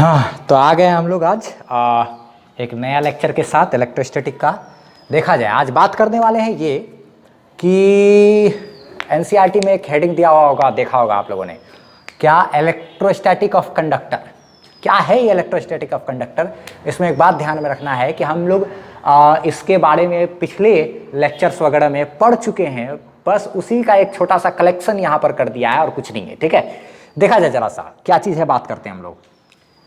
हाँ, तो आ गए हम लोग आज एक नया लेक्चर के साथ इलेक्ट्रोस्टैटिक का। देखा जाए आज बात करने वाले हैं ये कि एनसीईआरटी में एक हेडिंग दिया हुआ होगा, देखा होगा आप लोगों ने, क्या इलेक्ट्रोस्टैटिक ऑफ कंडक्टर। क्या है ये इलेक्ट्रोस्टैटिक ऑफ कंडक्टर? इसमें एक बात ध्यान में रखना है कि हम लोग इसके बारे में पिछले लेक्चर्स वगैरह में पढ़ चुके हैं, बस उसी का एक छोटा सा कलेक्शन यहाँ पर कर दिया है और कुछ नहीं है। ठीक है, देखा जाए जरा सा क्या चीज़ है, बात करते हैं हम लोग।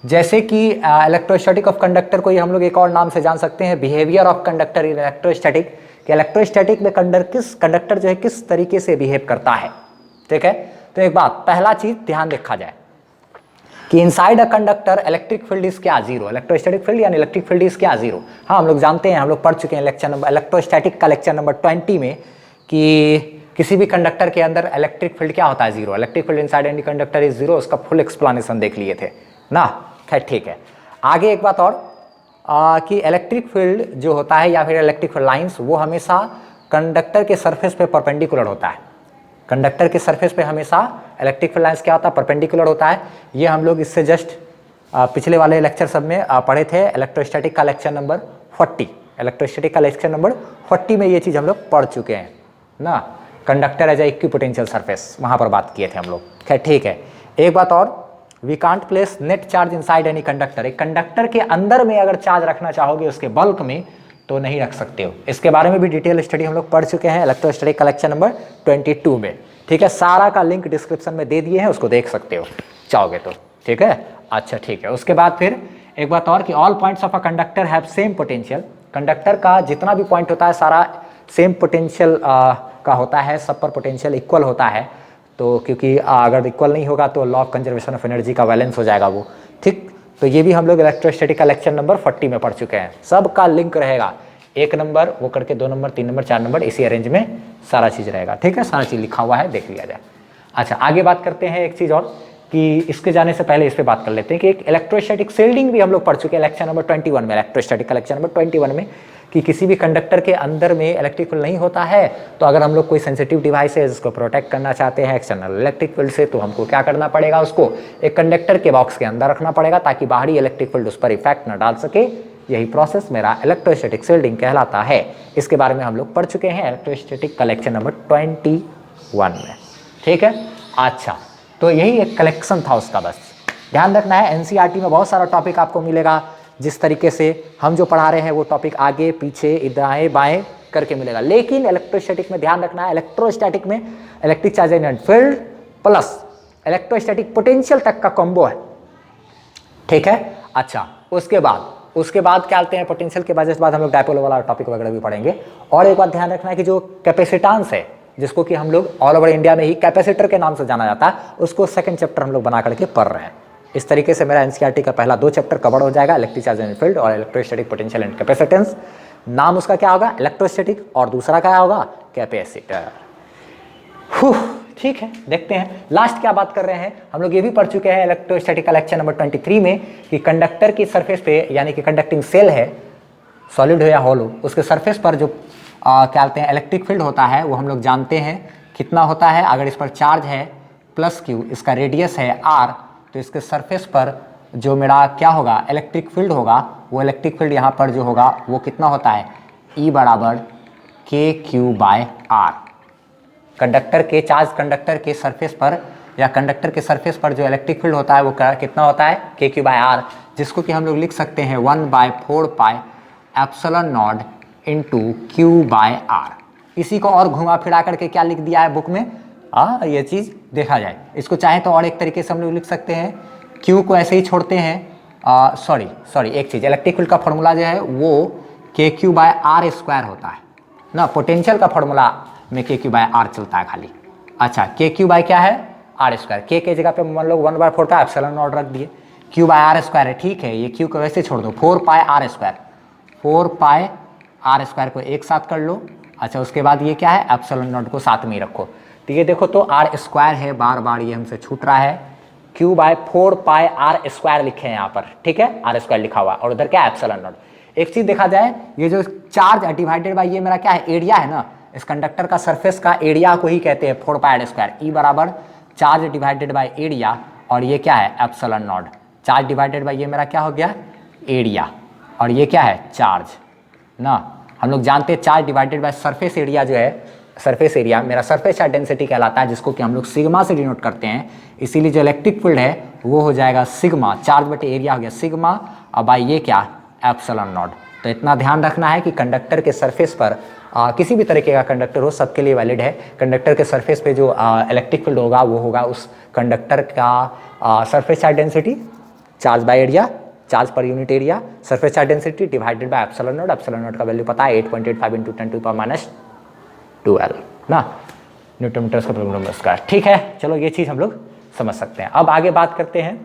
जैसे कि इलेक्ट्रोस्टैटिक ऑफ कंडक्टर को ही हम लोग एक और नाम से जान सकते हैं, behaviour of conductor in electrostatic. कि इलेक्ट्रोस्टैटिक में कंडक्टर जो है किस तरीके से बिहेव करता है। ठीक है, तो एक बात पहला चीज ध्यान देखा जाए कि inside a conductor electric field is क्या, जीरो। इलेक्ट्रोस्टैटिक फील्ड यानी इलेक्ट्रिक फील्ड इज क्या, जीरो। हाँ, हम लोग जानते हैं, हम लोग पढ़ चुके हैं लेक्चर नंबर इलेक्ट्रोस्टैटिक का लेक्चर नंबर 20 में कि किसी भी कंडक्टर के अंदर इलेक्ट्रिक फील्ड क्या होता है, zero. Electric field inside any conductor is zero. उसका फुल एक्सप्लेनेशन देख लिए थे ना। खैर ठीक है, आगे एक बात और कि इलेक्ट्रिक फील्ड जो होता है या फिर इलेक्ट्रिक फील्ड लाइंस, वो हमेशा कंडक्टर के सरफेस पे परपेंडिकुलर होता है। कंडक्टर के सरफेस पे हमेशा इलेक्ट्रिक फील्ड लाइंस क्या होता है, परपेंडिकुलर होता है। ये हम लोग इससे जस्ट पिछले वाले लेक्चर सब में पढ़े थे, इलेक्ट्रोस्टैटिक का लेक्चर नंबर 40। इलेक्ट्रोस्टैटिक का लेक्चर नंबर 40 में ये चीज़ हम लोग पढ़ चुके हैं ना। Conductor as a equipotential surface, वहाँ पर बात किए थे हम लोग। खैर ठीक है, एक बात और, we can't place net charge inside any conductor. एक कंडक्टर के अंदर में अगर चार्ज रखना चाहोगे उसके बल्क में, तो नहीं रख सकते हो। इसके बारे में भी डिटेल स्टडी हम लोग पढ़ चुके हैं इलेक्ट्रोस्टैटिक का लेक्चर नंबर 22 में। ठीक है, सारा का लिंक डिस्क्रिप्शन में दे दिए हैं, उसको देख सकते हो चाहोगे तो। ठीक है, अच्छा ठीक है। उसके बाद फिर एक बात और कि all points of a conductor have same potential. Conductor का जितना भी पॉइंट होता है सारा सेम पोटेंशियल का होता है, सब पर पोटेंशियल इक्वल होता है। तो क्योंकि अगर इक्वल नहीं होगा तो law of conservation of energy का बैलेंस हो जाएगा वो। ठीक, तो ये भी हम लोग इलेक्ट्रोस्टैटिक का लेक्चर नंबर 40 में पढ़ चुके हैं। सब का लिंक रहेगा, 1 नंबर वो करके 2 नंबर 3 नंबर 4 नंबर, इसी अरेंज में सारा चीज़ रहेगा। ठीक है, सारा चीज़ लिखा हुआ है, देख लिया जाए। अच्छा, आगे बात करते हैं एक चीज़ और कि इसके जाने से पहले इस पर बात कर लेते हैं कि एक इलेक्ट्रोस्टैटिक शील्डिंग भी हम लोग पढ़ चुके हैं लेक्चर नंबर 21 में। इलेक्ट्रोस्टैटिक का लेक्चर नंबर 21 में कि किसी भी कंडक्टर के अंदर में इलेक्ट्रिक फील्ड नहीं होता है, तो अगर हम लोग कोई सेंसिटिव डिवाइस है जिसको प्रोटेक्ट करना चाहते हैं एक्सटर्नल इलेक्ट्रिक फील्ड से, तो हमको क्या करना पड़ेगा, उसको एक कंडक्टर के बॉक्स के अंदर रखना पड़ेगा ताकि बाहरी इलेक्ट्रिक फील्ड उस पर इफेक्ट न डाल सके। यही प्रोसेस मेरा इलेक्ट्रोस्टैटिक शील्डिंग कहलाता है। इसके बारे में हम लोग पढ़ चुके हैं इलेक्ट्रोस्टैटिक का लेक्चर नंबर 21 में। ठीक है, अच्छा, तो यही एक कलेक्शन था उसका। बस ध्यान रखना है, एनसीईआरटी में बहुत सारा टॉपिक आपको मिलेगा। जिस तरीके से हम जो पढ़ा रहे हैं वो टॉपिक आगे पीछे दाएं बाएं करके मिलेगा, लेकिन इलेक्ट्रोस्टैटिक में ध्यान रखना है, इलेक्ट्रोस्टैटिक में electric charge and field plus electrostatic potential तक का कॉम्बो है। ठीक है, अच्छा, उसके बाद क्या आते हैं, पोटेंशियल के बाद हम लोग डायपोल वाला टॉपिक वगैरह भी पढ़ेंगे। और एक बात ध्यान रखना है कि जो कैपेसिटेंस है, जिसको कि हम लोग ऑल ओवर इंडिया में ही कैपेसिटर के नाम से जाना जाता है, उसको सेकंड चैप्टर हम लोग बना करके पढ़ रहे हैं। इस तरीके से मेरा एनसीईआरटी का पहला 2 चैप्टर कवर हो जाएगा, इलेक्ट्रिक चार्ज एंड फील्ड और इलेक्ट्रोस्टैटिक पोटेंशियल एंड कैपेसिटेंस। नाम उसका क्या होगा, इलेक्ट्रोस्टैटिक, और दूसरा क्या होगा, कैपेसिटर। ठीक है, देखते हैं लास्ट क्या बात कर रहे हैं। हम लोग ये भी पढ़ चुके हैं इलेक्ट्रोस्टैटिक का लेक्चर नंबर 23 में कि कंडक्टर की सरफेस पे, यानी कि कंडक्टिंग सेल है, सॉलिड हो या हॉलो, उसके सरफेस पर जो क्या कहते हैं इलेक्ट्रिक फील्ड होता है, वो हम लोग जानते हैं कितना होता है। अगर इस पर चार्ज है +q, इसका रेडियस है r, तो इसके सरफेस पर जो मेरा क्या होगा, इलेक्ट्रिक फील्ड होगा, वो इलेक्ट्रिक फील्ड यहाँ पर जो होगा वो कितना होता है, E बराबर kq/r। कंडक्टर के सरफेस पर या कंडक्टर के सरफेस पर जो इलेक्ट्रिक फील्ड होता है वो कितना होता है, kq/r, जिसको कि हम लोग लिख सकते हैं 1/4πε0 इंटू q/r। इसी को और घुमा फिरा करके क्या लिख दिया है बुक में, ये चीज़ देखा जाए। इसको चाहे तो और एक तरीके से हम लोग लिख सकते हैं, q को ऐसे ही छोड़ते हैं, सॉरी एक चीज़, इलेक्ट्रिक फील्ड का फॉर्मूला जो है वो kq/r² होता है ना। पोटेंशियल का फॉर्मूला में kq/r चलता है खाली। अच्छा, kq क्या है, r²। k के जगह पे मान लो 1/4πε0 रख दिए, q/r² है। ठीक है, ये q को वैसे छोड़ दो, 4πr², 4πr² को एक साथ कर लो। अच्छा, उसके बाद ये क्या है, ε0 को साथ में ही रखो। तो ये देखो, तो r² है, बार बार ये हमसे छूट रहा है, q/4πr² लिखे हैं यहाँ पर। ठीक है, r² लिखा हुआ, और उधर क्या है, ε0। एक चीज देखा जाए, ये जो चार्ज डिवाइडेड बाय ये मेरा क्या है, एरिया है ना, इस कंडक्टर का सरफेस का एरिया को ही कहते हैं 4πr²। E बराबर चार्ज डिवाइडेड बाय एरिया, और ये क्या है, ε0। चार्ज डिवाइडेड बाई ये मेरा क्या हो गया, एरिया, और ये क्या है, चार्ज ना। हम लोग जानते हैं charge divided by surface area जो है, सरफेस एरिया मेरा सरफेस चार्ज डेंसिटी कहलाता है, जिसको कि हम लोग सिग्मा से डिनोट करते हैं। इसीलिए जो इलेक्ट्रिक फील्ड है वो हो जाएगा सिग्मा, चार्ज बटे एरिया हो गया सिग्मा, और बाई ये क्या, एप्सिलॉन नॉट। तो इतना ध्यान रखना है कि कंडक्टर के सरफेस पर किसी भी तरीके का कंडक्टर हो सबके लिए वैलिड है। कंडक्टर के सरफेस पे जो इलेक्ट्रिक फील्ड होगा वो होगा उस कंडक्टर का surface charge density, charge by area, charge per unit area, surface charge density divided by epsilon not. Epsilon not का वैल्यू पता है 8.85 × 10⁻12 ना, न्यूटन मीटर स्क्वायर। ठीक है, चलो ये चीज़ हम लोग समझ सकते हैं। अब आगे बात करते हैं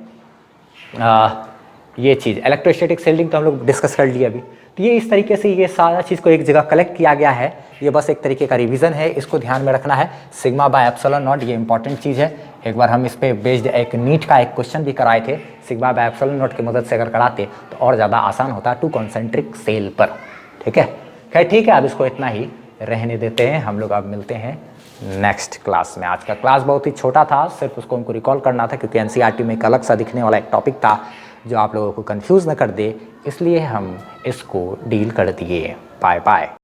ये चीज़ इलेक्ट्रोस्टैटिक शील्डिंग तो हम लोग डिस्कस कर लिए अभी। तो ये इस तरीके से ये सारा चीज़ को एक जगह कलेक्ट किया गया है, ये बस एक तरीके का रिवीजन है, इसको ध्यान में रखना है। सिग्मा बाय एप्सिलॉन नॉट ये इंपॉर्टेंट चीज़ है। एक बार हम इस पे बेस्ड एक नीट का एक क्वेश्चन भी कराए थे, सिग्मा बाय एप्सिलॉन नॉट की मदद से अगर कराते तो और ज़्यादा आसान होता टू कॉन्सेंट्रिक सेल पर। ठीक है, खैर ठीक है, अब इसको इतना ही रहने देते हैं। हम लोग अब मिलते हैं नेक्स्ट क्लास में। आज का क्लास बहुत ही छोटा था, सिर्फ उसको हमको रिकॉल करना था क्योंकि एनसीईआरटी में एक अलग सा दिखने वाला एक टॉपिक था जो आप लोगों को कंफ्यूज न कर दे, इसलिए हम इसको डील कर दिए। Bye bye.